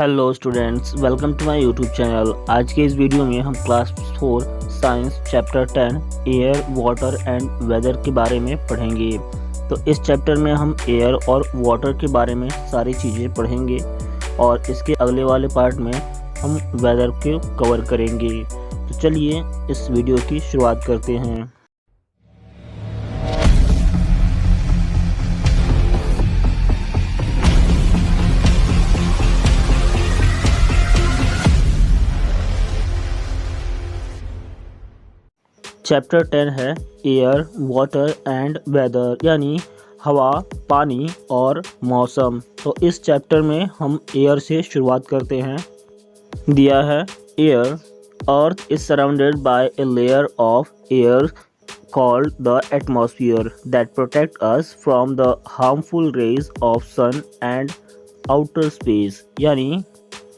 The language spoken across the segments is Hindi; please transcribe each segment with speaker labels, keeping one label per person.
Speaker 1: Hello students, welcome to my YouTube channel. आज के इस वीडियो में हम class 4 science chapter 10 air water and weather के बारे में पढ़ेंगे। तो इस चैप्टर में हम एयर और वाटर के बारे में सारी चीज़ें पढ़ेंगे और इसके अगले वाले पार्ट में हम वेदर को कवर करेंगे। तो चलिए इस वीडियो की शुरुआत करते हैं। चैप्टर 10 है एयर वाटर एंड वेदर, यानी हवा, पानी और मौसम। तो इस चैप्टर में हम एयर से शुरुआत करते हैं। दिया है air, earth is surrounded by a layer of air called the atmosphere that protect us from the harmful rays of sun and outer space। यानी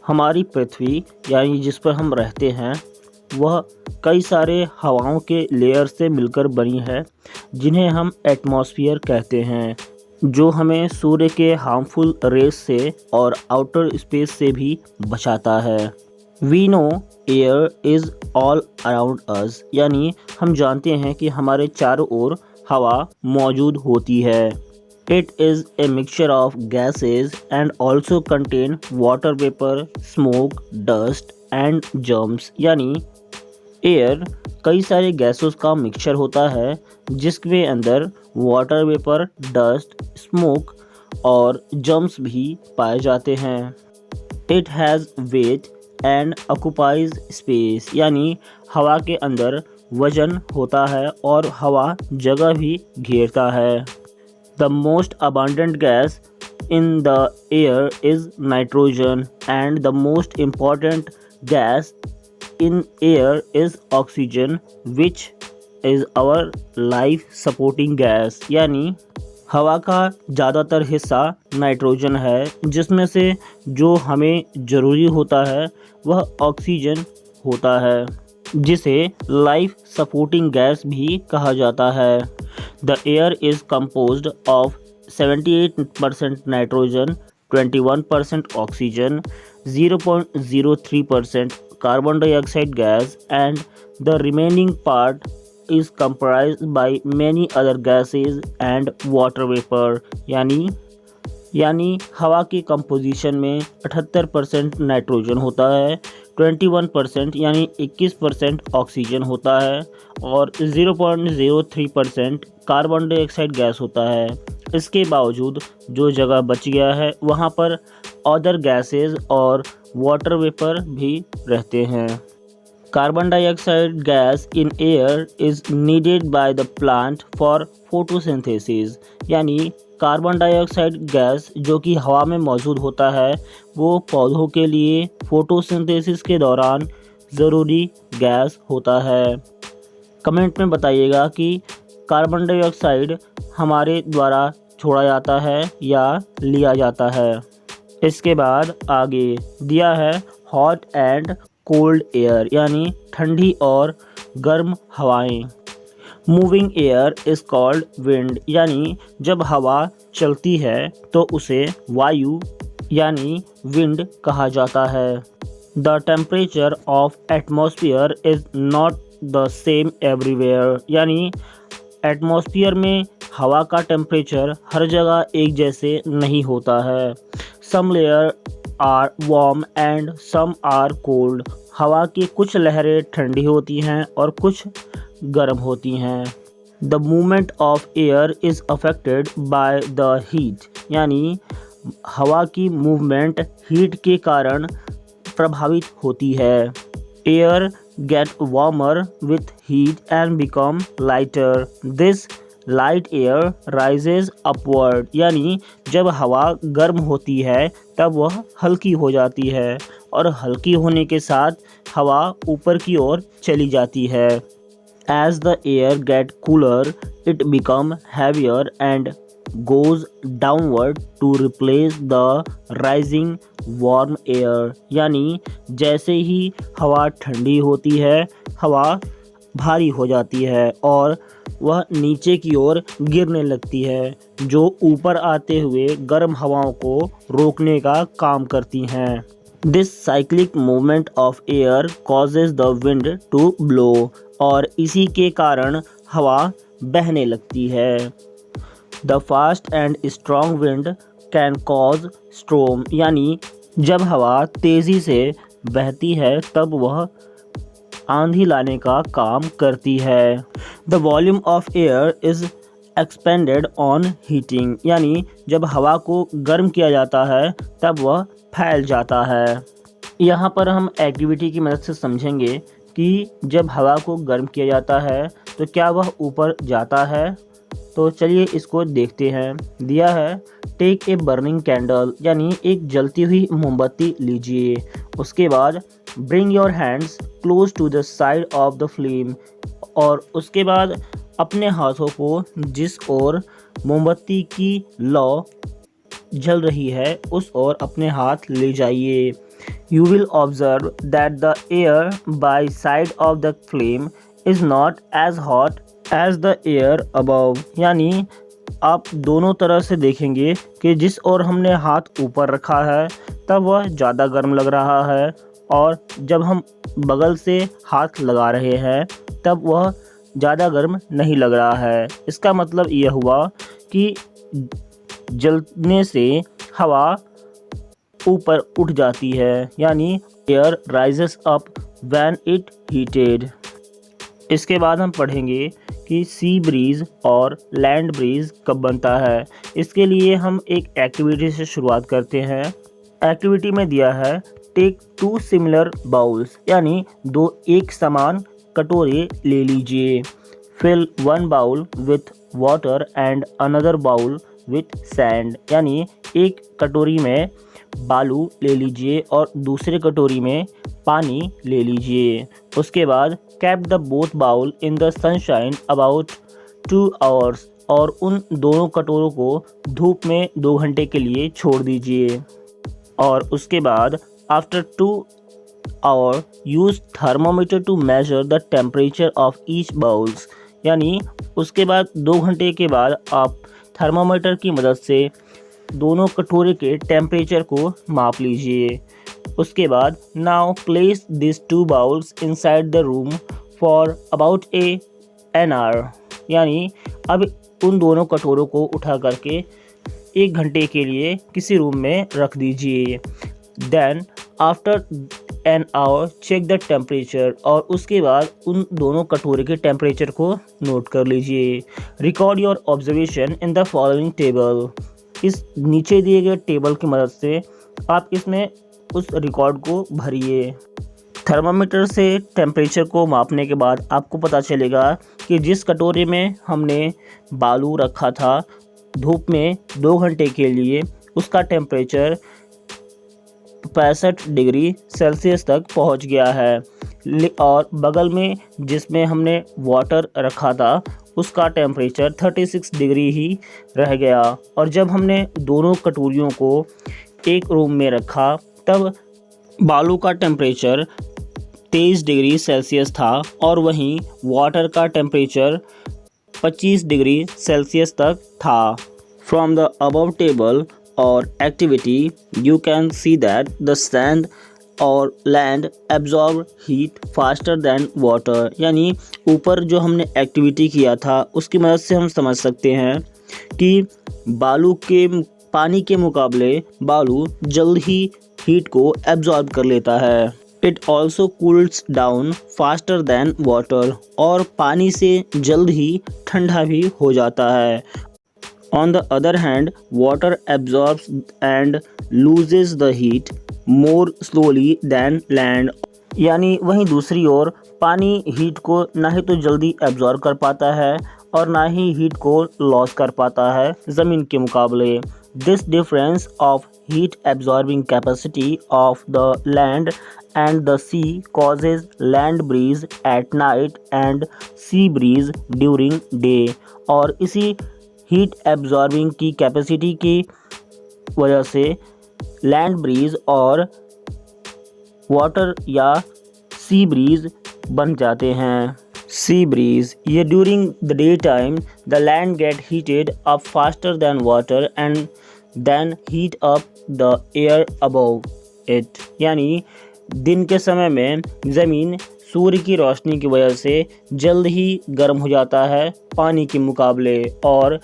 Speaker 1: हमारी पृथ्वी यानी जिस पर हम रहते हैं वह कई सारे हवाओं के लेयर से मिलकर बनी है, जिन्हें हम एटमॉस्फेयर कहते हैं, जो हमें सूर्य के हार्मफुल रेस से और आउटर स्पेस से भी बचाता है। We know air is all around us, यानी हम जानते हैं कि हमारे चारों ओर हवा मौजूद होती है। It is a mixture of gases and also contain water vapour, smoke, dust and germs. यानी एयर कई सारे गैसों का मिक्सचर होता है, जिसके अंदर वाटर वेपर, डस्ट, स्मोक और जर्म्स भी पाए जाते हैं। It has wait and occupies space, यानी हवा के अंदर वजन होता है और हवा जगह भी घेरता है। The most abundant gas in the air is nitrogen and the most important gas in air is oxygen, which is our life supporting gas। यानी हवा का ज़्यादातर हिस्सा नाइट्रोजन है, जिसमें से जो हमें ज़रूरी होता है वह ऑक्सीजन होता है, जिसे लाइफ सपोर्टिंग गैस भी कहा जाता है। The air is composed of 78% nitrogen, 21% oxygen, 0.03% carbon dioxide gas and the remaining part is comprised by many other gases and water vapor। यानी हवा की कंपोजिशन में 78% नाइट्रोजन होता है, 21% यानी 21% ऑक्सीजन होता है और 0.03% कार्बन डाइऑक्साइड गैस होता है। इसके बावजूद जो जगह बच गया है वहाँ पर अदर गैसेस और वाटर वेपर भी रहते हैं। Carbon dioxide gas in air is needed by the plant for photosynthesis. यानी कार्बन डाइऑक्साइड गैस जो कि हवा में मौजूद होता है वो पौधों के लिए फोटोसिंथेसिस के दौरान ज़रूरी गैस होता है। कमेंट में बताइएगा कि कार्बन डाइऑक्साइड हमारे द्वारा छोड़ा जाता है या लिया जाता है। इसके बाद आगे दिया है हॉट एंड कोल्ड एयर, यानी ठंडी और गर्म हवाएं। Moving air is called wind, यानी जब हवा चलती है तो उसे वायु यानी विंड कहा जाता है। The temperature of atmosphere is not the same everywhere, यानी एटमॉस्फेयर में हवा का टेम्परेचर हर जगह एक जैसे नहीं होता है। Some layer are warm and some are cold. हवा की कुछ लहरें ठंडी होती हैं और कुछ गर्म होती हैं। The movement of air is affected by the heat, यानी हवा की मूवमेंट हीट के कारण प्रभावित होती है। Air get warmer with heat and become lighter. This light air rises upward, यानी जब हवा गर्म होती है तब वह हल्की हो जाती है और हल्की होने के साथ हवा ऊपर की ओर चली जाती है। As the air get cooler it become heavier and goes downward to replace the rising warm air. यानी जैसे ही हवा ठंडी होती है हवा भारी हो जाती है और वह नीचे की ओर गिरने लगती है, जो ऊपर आते हुए गर्म हवाओं को रोकने का काम करती हैं। This cyclic movement of air causes the wind to blow, और इसी के कारण हवा बहने लगती है। The fast and strong wind can cause storm, यानी जब हवा तेज़ी से बहती है तब वह आंधी लाने का काम करती है। The volume of air is expanded on heating, यानी जब हवा को गर्म किया जाता है तब वह फैल जाता है। यहाँ पर हम एक्टिविटी की मदद से समझेंगे कि जब हवा को गर्म किया जाता है तो क्या वह ऊपर जाता है। तो चलिए इसको देखते हैं। दिया है टेक ए बर्निंग कैंडल, यानी एक जलती हुई मोमबत्ती लीजिए। उसके बाद bring your hands close to the side of the flame, और उसके बाद अपने हाथों को जिस ओर मोमबत्ती की लौ जल रही है उस ओर अपने हाथ ले जाइए। You will observe that the air by side of the flame is not as hot as the air above, यानी आप दोनों तरह से देखेंगे कि जिस ओर हमने हाथ ऊपर रखा है तब वह ज़्यादा गर्म लग रहा है, और जब हम बगल से हाथ लगा रहे हैं तब वह ज़्यादा गर्म नहीं लग रहा है। इसका मतलब यह हुआ कि जलने से हवा ऊपर उठ जाती है, यानी air rises up when it heated. इसके बाद हम पढ़ेंगे कि सी ब्रीज और लैंड ब्रीज कब बनता है। इसके लिए हम एक एक्टिविटी से शुरुआत करते हैं। एक्टिविटी में दिया है टेक 2 सिमिलर बाउल्स, यानी 2 एक समान कटोरे ले लीजिए। Fill 1 bowl with water and another bowl with sand, यानी एक कटोरी में बालू ले लीजिए और दूसरे कटोरी में पानी ले लीजिए। उसके बाद keep the both bowl in the sunshine about 2 hours, और उन दोनों कटोरों को धूप में 2 घंटे के लिए छोड़ दीजिए। और उसके बाद after 2 hour use thermometer to measure the temperature of each bowls, यानी उसके बाद 2 घंटे के बाद आप थर्मोमीटर की मदद से दोनों कटोरे के टेम्परेचर को माप लीजिए। उसके बाद now place this 2 bowls inside the room for about an hour, यानी अब उन दोनों कटोरों को उठा करके 1 घंटे के लिए किसी रूम में रख दीजिए। Then after an hour check the temperature, और उसके बाद उन दोनों कटोरे के टेम्परेचर को नोट कर लीजिए। Record your observation in the following table, इस नीचे दिए गए टेबल की मदद से आप इसमें उस रिकॉर्ड को भरिए। थर्मामीटर से टेम्परेचर को मापने के बाद आपको पता चलेगा कि जिस कटोरे में हमने बालू रखा था धूप में 2 घंटे के लिए, उसका टेम्परेचर 65 डिग्री सेल्सियस तक पहुंच गया है, और बगल में जिसमें हमने वाटर रखा था उसका टेम्परेचर 36 डिग्री ही रह गया। और जब हमने दोनों कटोरियों को एक रूम में रखा तब बालू का टेम्परेचर 23 डिग्री सेल्सियस था, और वहीं वाटर का टेम्परेचर 25 डिग्री सेल्सियस तक था। फ्रॉम द अबव टेबल और activity you can see that the sand और land absorb heat faster than water, यानी ऊपर जो हमने एक्टिविटी किया था उसकी मदद से हम समझ सकते हैं कि पानी के मुकाबले बालू जल्द ही हीट को एब्जॉर्ब कर लेता है। It also cools down faster than water, और पानी से जल्द ही ठंडा भी हो जाता है। On the other hand water absorbs and loses the heat more slowly than land, यानी वहीं दूसरी ओर पानी हीट को ना ही तो जल्दी एब्जॉर्ब कर पाता है और ना ही हीट को लॉस कर पाता है ज़मीन के मुकाबले। This difference of heat absorbing capacity of the land and the sea causes land breeze at night and sea breeze during day, और इसी हीट एब्जॉर्बिंग की कैपेसिटी की वजह से लैंड ब्रीज और वाटर या सी ब्रीज बन जाते हैं। सी ब्रीज, ये during the day time the land get heated up faster than water and then heat up the air above, it, यानी दिन के समय में ज़मीन सूर्य की रोशनी की वजह से जल्द ही गर्म हो जाता है पानी के मुकाबले। और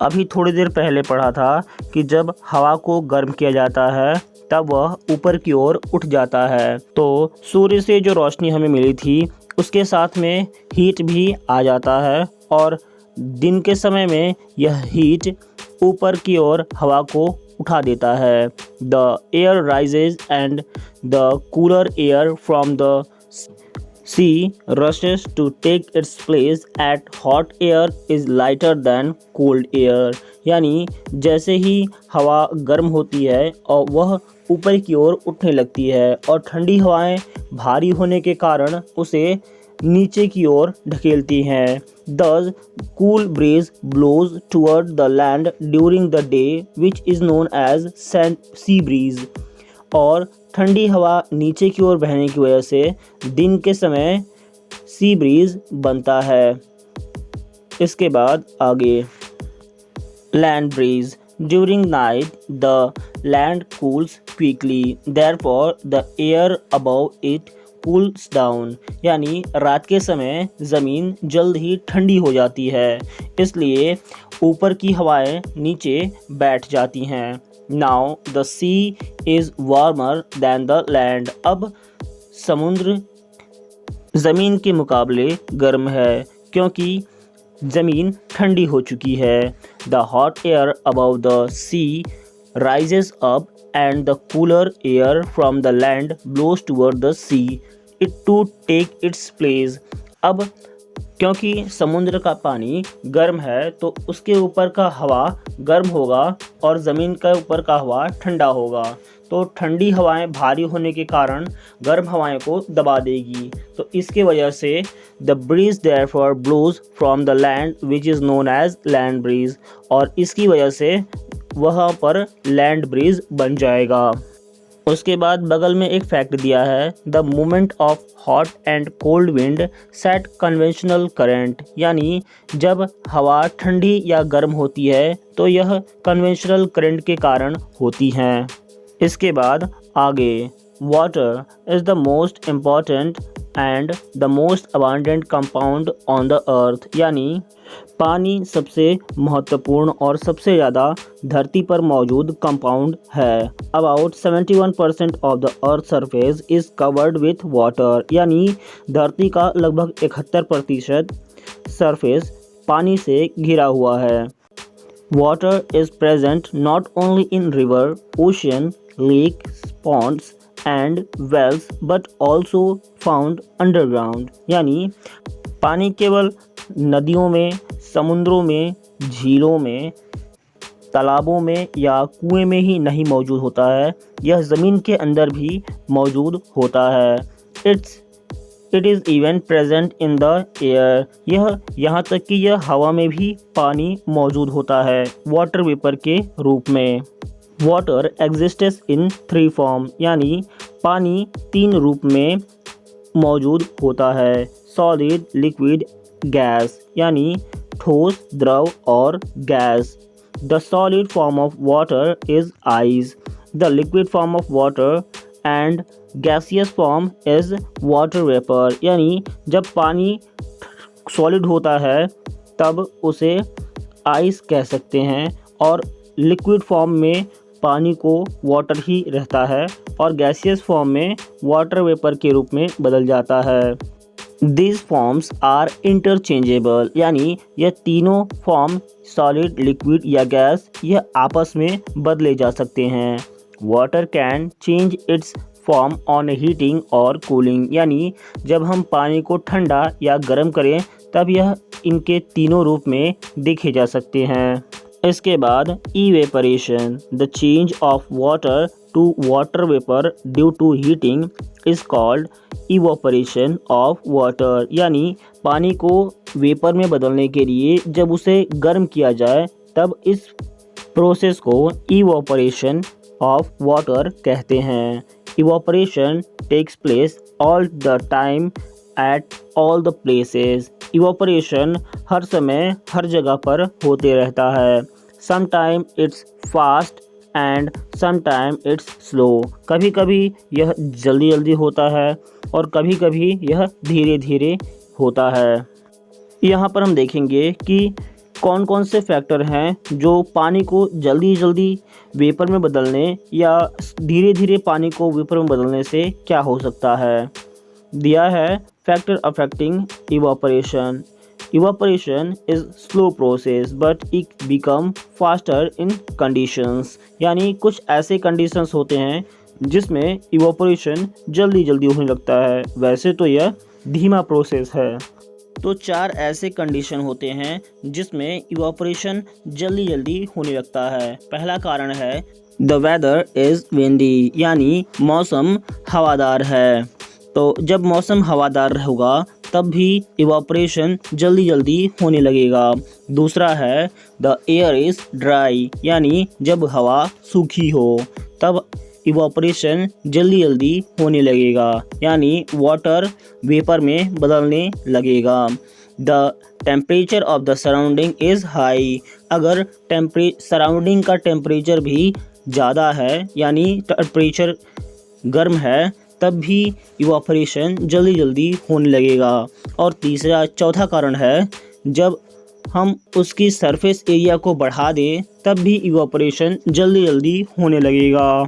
Speaker 1: अभी थोड़ी देर पहले पढ़ा था कि जब हवा को गर्म किया जाता है तब वह ऊपर की ओर उठ जाता है। तो सूर्य से जो रोशनी हमें मिली थी उसके साथ में हीट भी आ जाता है और दिन के समय में यह हीट ऊपर की ओर हवा को उठा देता है। The air rises and the cooler air from the sea rushes to take its place at hot air is lighter than cold air, यानी जैसे ही हवा गर्म होती है और वह ऊपर की ओर उठने लगती है और ठंडी हवाएं भारी होने के कारण उसे नीचे की ओर ढकेलती हैं। Thus, cool breeze blows toward the land during the day, which is known as sea breeze. और ठंडी हवा नीचे की ओर बहने की वजह से दिन के समय सी ब्रीज बनता है। इसके बाद आगे land breeze. During night the land cools quickly, therefore the air above it cools down, यानी रात के समय ज़मीन जल्द ही ठंडी हो जाती है, इसलिए ऊपर की हवाएं नीचे बैठ जाती हैं। Now the sea is warmer than the land, अब समुद्र ज़मीन के मुकाबले गर्म है क्योंकि ज़मीन ठंडी हो चुकी है। The hot air above the sea rises up and the cooler air from the land blows toward the sea it to take its place। अब क्योंकि समुद्र का पानी गर्म है तो उसके ऊपर का हवा गर्म होगा और ज़मीन के ऊपर का हवा ठंडा होगा, तो ठंडी हवाएं भारी होने के कारण गर्म हवाएं को दबा देगी। तो इसके वजह से the breeze therefore blows from the land which is known as land breeze, और इसकी वजह से वहाँ पर लैंड ब्रीज बन जाएगा। उसके बाद बगल में एक फैक्ट दिया है, the movement of hot and cold wind set conventional current, यानी जब हवा ठंडी या गर्म होती है तो यह कन्वेंशनल करंट के कारण होती हैं। इसके बाद आगे water is the most important and the most abundant compound on the अर्थ, यानी पानी सबसे महत्वपूर्ण और सबसे ज़्यादा धरती पर मौजूद कंपाउंड है। About 71% of the earth surface is covered with water, यानी धरती का लगभग 71% सरफेस पानी से घिरा हुआ है। Water is present not only in river, ocean, lake, ponds and wells but also found underground, यानी पानी केवल नदियों में, समुद्रों में, झीलों में, तालाबों में या कुएं में ही नहीं मौजूद होता है, यह ज़मीन के अंदर भी मौजूद होता है। It is even present in the air, यह यहाँ तक कि यह हवा में भी पानी मौजूद होता है वाटर वेपर के रूप में। वाटर एग्जिस्ट्स इन 3 फॉर्म, यानी पानी 3 रूप में मौजूद होता है, सॉलिड, लिक्विड, गैस, यानी ठोस, द्रव और gas. The solid form of water is ice, the liquid form of water and gaseous form is water vapour, यानी जब पानी सॉलिड होता है तब उसे आइस कह सकते हैं और लिक्विड फॉर्म में पानी को वाटर ही रहता है और गैसियस फॉर्म में वाटर वेपर के रूप में बदल जाता है। These forms are interchangeable, यानी यह तीनों फॉर्म सॉलिड, लिक्विड या गैस यह आपस में बदले जा सकते हैं। Water can change it's form on heating और कूलिंग, यानी जब हम पानी को ठंडा या गर्म करें तब यह इनके तीनों रूप में देखे जा सकते हैं। इसके बाद evaporation, the change of water to water vapour due to heating is called evaporation of water, यानी पानी को वेपर में बदलने के लिए जब उसे गर्म किया जाए तब इस प्रोसेस को इवोपरेशन ऑफ वाटर कहते हैं। Evaporation takes place all the time at all the places, evaporation हर समय हर जगह पर होते रहता है। Sometime it's fast and sometime it's slow. कभी कभी यह जल्दी जल्दी होता है और कभी कभी यह धीरे धीरे होता है। यहाँ पर हम देखेंगे कि कौन कौन से फैक्टर हैं जो पानी को जल्दी जल्दी वेपर में बदलने या धीरे धीरे पानी को वेपर में बदलने से क्या हो सकता है। दिया है factor affecting evaporation. Evaporation is slow process but it become faster in conditions, यानी कुछ ऐसे कंडीशंस होते हैं जिसमें इवापोरेशन जल्दी जल्दी होने लगता है, वैसे तो यह धीमा प्रोसेस है। तो 4 ऐसे कंडीशन होते हैं जिसमें इवापोरेशन जल्दी जल्दी होने लगता है। पहला कारण है द वेदर इज़ विंडी, यानी मौसम हवादार है। तो जब मौसम हवादार होगा तब भी इवापोरेशन जल्दी जल्दी होने लगेगा। दूसरा है द एयर इज़ ड्राई, यानी जब हवा सूखी हो तब इवापोरेशन जल्दी जल्दी होने लगेगा, यानी वाटर वेपर में बदलने लगेगा। The temperature of the surrounding is high, अगर सराउंडिंग का टेम्परेचर भी ज़्यादा है यानी टेम्परेचर गर्म है तब भी इवापोरेशन जल्दी जल्दी होने लगेगा। और चौथा कारण है जब हम उसकी सरफेस एरिया को बढ़ा दें तब भी इवापोरेशन जल्दी जल्दी होने लगेगा।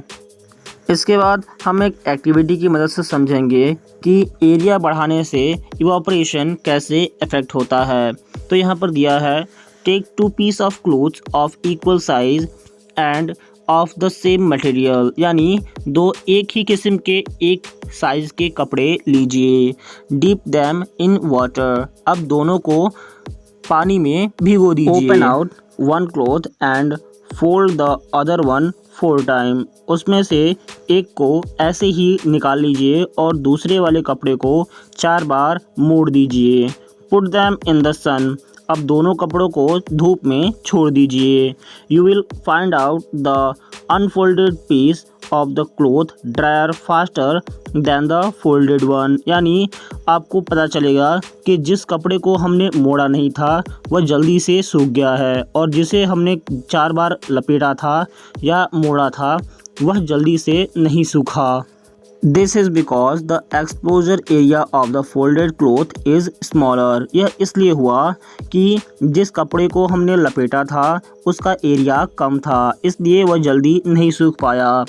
Speaker 1: इसके बाद हम एक एक्टिविटी की मदद से समझेंगे कि एरिया बढ़ाने से इवापोरेशन कैसे इफेक्ट होता है। तो यहाँ पर दिया है take 2 piece of clothes of equal size and of the same material, यानी 2 एक ही किस्म के एक साइज के कपड़े लीजिए। डिप दैम इन वाटर, अब दोनों को पानी में भिगो दीजिए। Open out 1 cloth and fold the other 1 4 time, उसमें से एक को ऐसे ही निकाल लीजिए और दूसरे वाले कपड़े को 4 बार मोड़ दीजिए। Put them in the sun, अब दोनों कपड़ों को धूप में छोड़ दीजिए। You will find out the unfolded piece of the cloth dryer faster than the folded one, यानी आपको पता चलेगा कि जिस कपड़े को हमने मोड़ा नहीं था वह जल्दी से सूख गया है और जिसे हमने 4 बार लपेटा था या मोड़ा था वह जल्दी से नहीं सूखा। This is because the exposure area of the folded cloth is smaller, यह इसलिए हुआ कि जिस कपड़े को हमने लपेटा था उसका एरिया कम था, इसलिए वह जल्दी नहीं सूख पाया।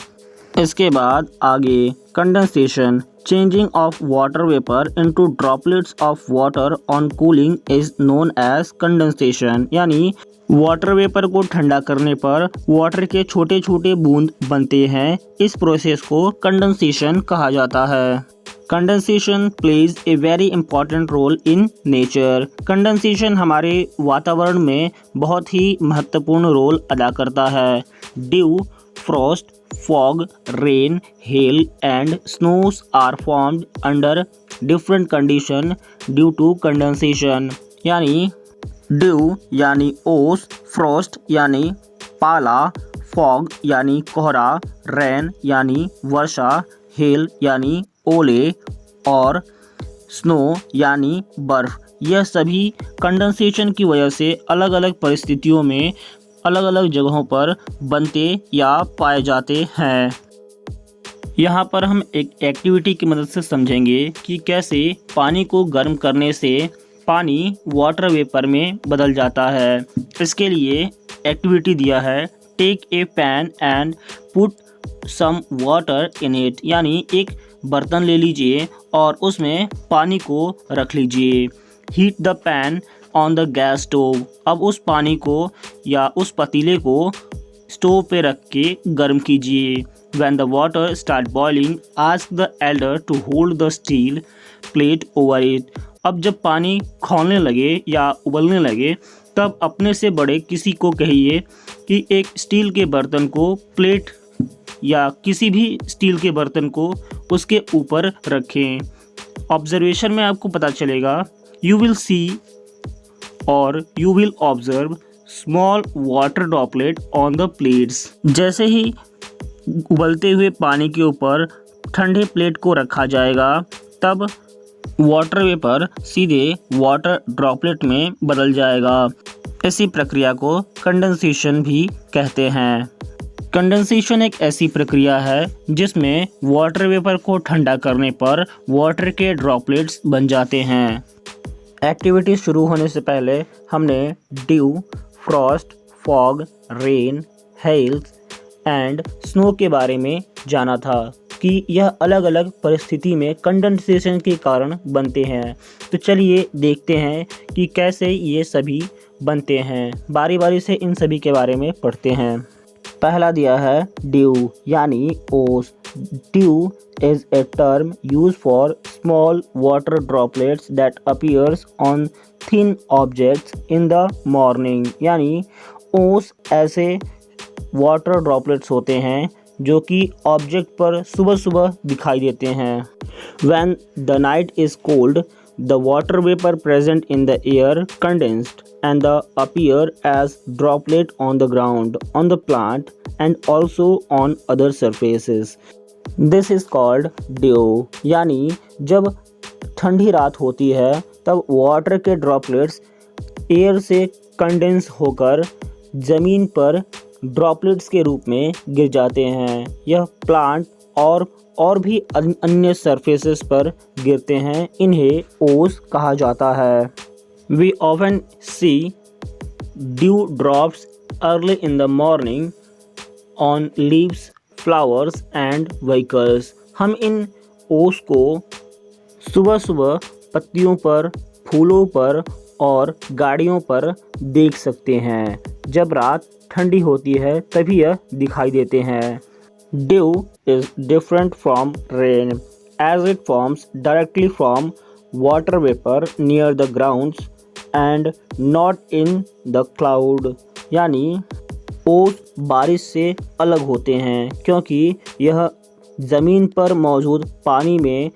Speaker 1: इसके बाद आगे condensation, changing of water vapour into droplets of water on cooling is known as condensation, यानी वाटर वेपर को ठंडा करने पर वाटर के छोटे छोटे बूंद बनते हैं, इस प्रोसेस को कंडेंसेशन कहा जाता है। Condensation plays a very important role in nature, condensation हमारे वातावरण में बहुत ही महत्वपूर्ण रोल अदा करता है। Due, Frost, fog, rain, hail and snows are formed under different condition due to condensation, यानी ड्यू यानी ओस, फ्रॉस्ट यानी पाला, फॉग यानी कोहरा, रेन यानी वर्षा, हेल यानी ओले और स्नो यानी बर्फ, यह सभी कंडेंसेशन की वजह से अलग अलग परिस्थितियों में अलग अलग जगहों पर बनते या पाए जाते हैं। यहाँ पर हम एक एक्टिविटी की मदद से समझेंगे कि कैसे पानी को गर्म करने से पानी वाटर वेपर में बदल जाता है। इसके लिए एक्टिविटी दिया है take a pan and put some water in it, यानी एक बर्तन ले लीजिए और उसमें पानी को रख लीजिए। Heat the pan on the gas stove, अब उस पानी को या उस पतीले को स्टोव पे रख के गर्म कीजिए। When the water start boiling, ask the elder to hold the steel plate over it. अब जब पानी खौलने लगे या उबलने लगे तब अपने से बड़े किसी को कहिए कि एक स्टील के बर्तन को प्लेट या किसी भी स्टील के बर्तन को उसके ऊपर रखें। ऑब्जर्वेशन में आपको पता चलेगा यू विल सी और you will observe small water droplet on the plates, जैसे ही उबलते हुए पानी के ऊपर ठंडे प्लेट को रखा जाएगा तब वाटर वेपर सीधे वाटर ड्रॉपलेट में बदल जाएगा। इसी प्रक्रिया को कंडेंसेशन भी कहते हैं। कंडेंसेशन एक ऐसी प्रक्रिया है जिसमें वाटर वेपर को ठंडा करने पर वाटर के ड्रॉपलेट्स बन जाते हैं। एक्टिविटी शुरू होने से पहले हमने dew, frost, fog, rain, hails and snow के बारे में जाना था कि यह अलग अलग परिस्थिति में कंडेंसेशन के कारण बनते हैं। तो चलिए देखते हैं कि कैसे ये सभी बनते हैं। बारी बारी से इन सभी के बारे में पढ़ते हैं। पहला दिया है ड्यू यानी ओस। Due is a term used for small water droplets that appears on thin objects in the morning। यानी ओस ऐसे वाटर ड्रॉपलेट्स होते हैं जो कि ऑब्जेक्ट पर सुबह सुबह दिखाई देते हैं। When the night is cold, the water vapor present in the air condensed and appear as droplet on the ground, on the plant and also on other surfaces. This is called dew। यानी जब ठंडी रात होती है तब वाटर के ड्रॉपलेट्स एयर से कंडेंस होकर ज़मीन पर ड्रॉपलेट्स के रूप में गिर जाते हैं। यह प्लांट और भी अन्य सरफेसेस पर गिरते हैं। इन्हें ओस कहा जाता है। We often see dew drops early in the morning on leaves, flowers and vehicles। हम इन ओस को सुबह सुबह पत्तियों पर, फूलों पर और गाड़ियों पर देख सकते हैं। जब रात ठंडी होती है तभी यह दिखाई देते हैं। Dew is different from rain as it forms directly from water vapor near the grounds and not in the cloud। यानी ओस बारिश से अलग होते हैं क्योंकि यह ज़मीन पर मौजूद पानी में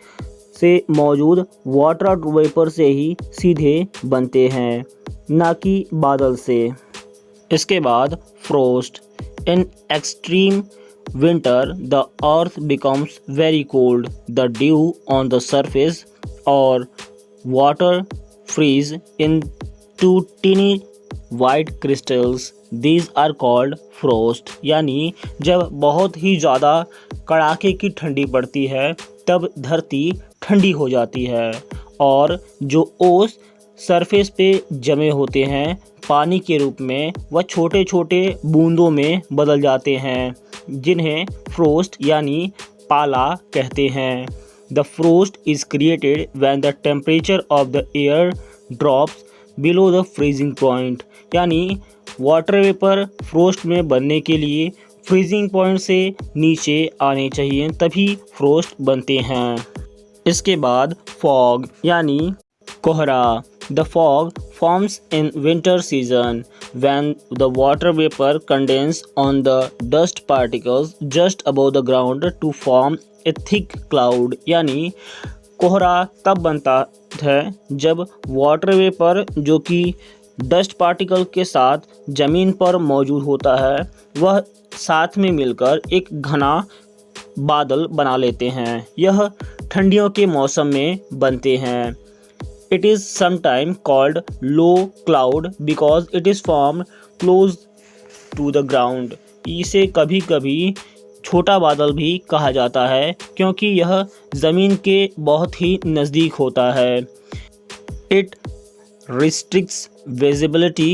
Speaker 1: से मौजूद वाटर वेपर से ही सीधे बनते हैं, ना कि बादल से। इसके बाद frost. In extreme winter the earth becomes very cold, the dew on the surface or water freeze into teeny white crystals। These are called frost। यानी जब बहुत ही ज़्यादा कड़ाके की ठंडी पड़ती है तब धरती ठंडी हो जाती है और जो ओस सरफेस पे जमे होते हैं पानी के रूप में वह छोटे छोटे बूंदों में बदल जाते हैं जिन्हें फ्रोस्ट यानी पाला कहते हैं। The frost is created when the temperature of the air drops below the freezing point. यानी वाटर वेपर फ्रोस्ट में बनने के लिए फ्रीजिंग पॉइंट से नीचे आने चाहिए तभी फ्रोस्ट बनते हैं। इसके बाद फॉग यानी कोहरा। The fog forms in winter season when the water vapor condenses on the dust particles just above the ground to form a thick cloud। यानी कोहरा तब बनता है जब वाटर वेपर जो कि डस्ट पार्टिकल के साथ ज़मीन पर मौजूद होता है वह साथ में मिलकर एक घना बादल बना लेते हैं। यह ठंडियों के मौसम में बनते हैं। It is sometimes called low cloud because it is formed close to the ground। इसे कभी कभी छोटा बादल भी कहा जाता है क्योंकि यह ज़मीन के बहुत ही नज़दीक होता है। It restricts visibility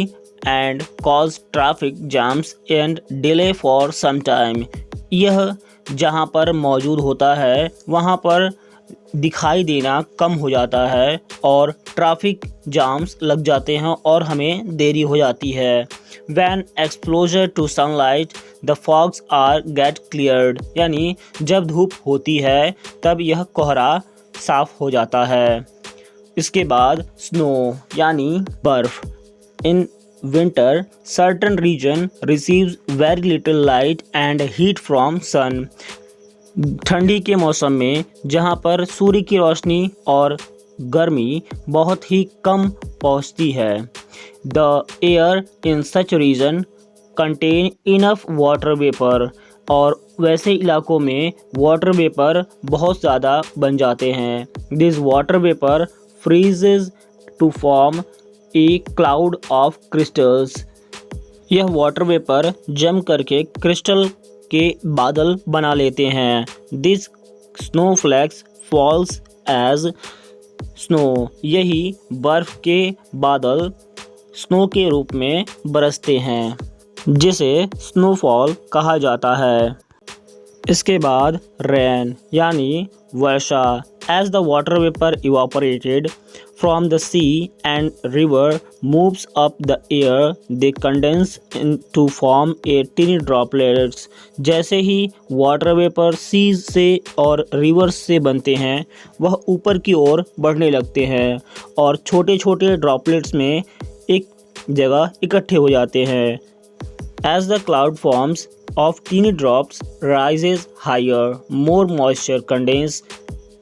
Speaker 1: and cause traffic jams and delay for some time। यह जहाँ पर मौजूद होता है वहाँ पर दिखाई देना कम हो जाता है और ट्रैफिक जाम्स लग जाते हैं और हमें देरी हो जाती है। When exposure to sunlight the fogs are get cleared। यानी जब धूप होती है तब यह कोहरा साफ हो जाता है। इसके बाद स्नो यानी बर्फ़। In winter certain region receives very little light and heat from sun। ठंडी के मौसम में जहाँ पर सूर्य की रोशनी और गर्मी बहुत ही कम पहुँचती है। The air in such region contain enough water vapour. और वैसे इलाकों में वाटर वेपर बहुत ज़्यादा बन जाते हैं। This water vapour freezes to form a cloud of crystals. यह वाटर वेपर जम करके क्रिस्टल के बादल बना लेते हैं। This snowflakes falls as snow, यही बर्फ के बादल स्नो के रूप में बरसते हैं, जिसे स्नोफॉल कहा जाता है। इसके बाद रेन यानी वर्षा। As the water vapour evaporated from the sea and river moves up the air, they condense to form a tiny droplets. जैसे ही वाटर वेपर सी से और रिवर्स से बनते हैं, वह ऊपर की ओर बढ़ने लगते हैं और छोटे छोटे ड्रॉपलेट्स में एक जगह इकट्ठे हो जाते हैं। As the cloud forms of teeny drops rises higher, more moisture condenses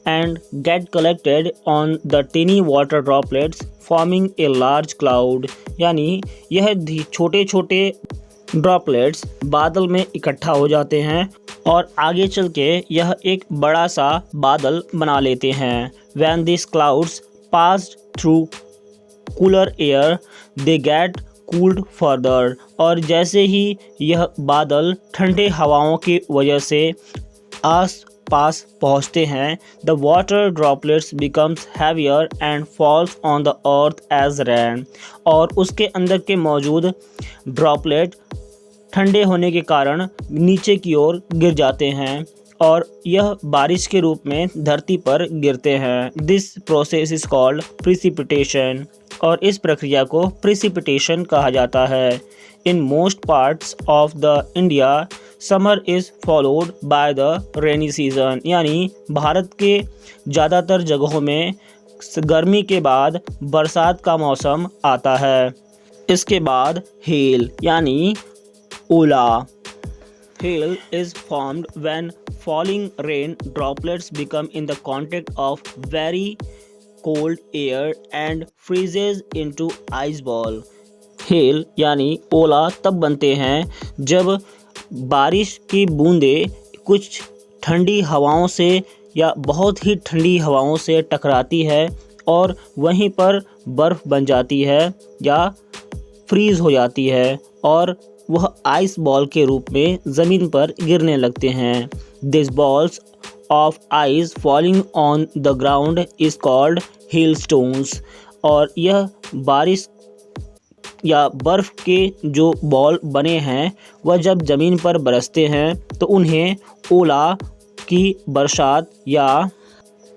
Speaker 1: and get collected on the teeny water droplets, forming a large cloud। यानी यह छोटे छोटे ड्रॉपलेट्स बादल में इकट्ठा हो जाते हैं और आगे चल के यह एक बड़ा सा बादल बना लेते हैं। When these clouds pass through cooler air, they get cooled further. और जैसे ही यह बादल ठंडे हवाओं की वजह से आस पास पहुँचते हैं, the water droplets becomes heavier and falls on the earth as rain. और उसके अंदर के मौजूद ड्रॉपलेट ठंडे होने के कारण नीचे की ओर गिर जाते हैं और यह बारिश के रूप में धरती पर गिरते हैं। This process is called precipitation, और इस प्रक्रिया को प्रिसिपिटेशन कहा जाता है। In most parts of the India summer is followed by the rainy season. यानी भारत के ज़्यादातर जगहों में गर्मी के बाद बरसात का मौसम आता है। इसके बाद हेल यानी ओला। Hail is formed when falling rain droplets become in the contact of very cold air and freezes into ice ball। Hail यानी ओला तब बनते हैं जब बारिश की बूंदें कुछ ठंडी हवाओं से या बहुत ही ठंडी हवाओं से टकराती है और वहीं पर बर्फ़ बन जाती है या फ्रीज़ हो जाती है और वह आइस बॉल के रूप में ज़मीन पर गिरने लगते हैं। This balls of ice falling on the ground is called hailstones. और यह बारिश या बर्फ़ के जो बॉल बने हैं वह जब ज़मीन पर बरसते हैं तो उन्हें ओला की बरसात या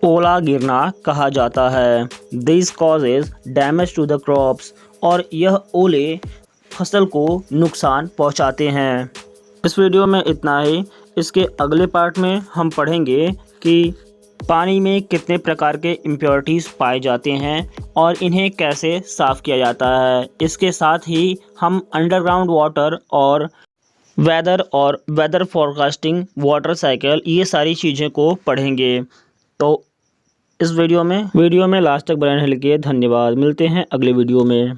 Speaker 1: ओला गिरना कहा जाता है। This causes damage to the crops. और यह ओले फसल को नुकसान पहुंचाते हैं। इस वीडियो में इतना ही। इसके अगले पार्ट में हम पढ़ेंगे कि पानी में कितने प्रकार के इम्प्योरिटीज़ पाए जाते हैं और इन्हें कैसे साफ़ किया जाता है। इसके साथ ही हम अंडरग्राउंड वाटर और वेदर फोरकास्टिंग, वाटर साइकिल, ये सारी चीज़ें को पढ़ेंगे। तो इस वीडियो में लास्ट तक बने रहने के लिए धन्यवाद। मिलते हैं अगले वीडियो में।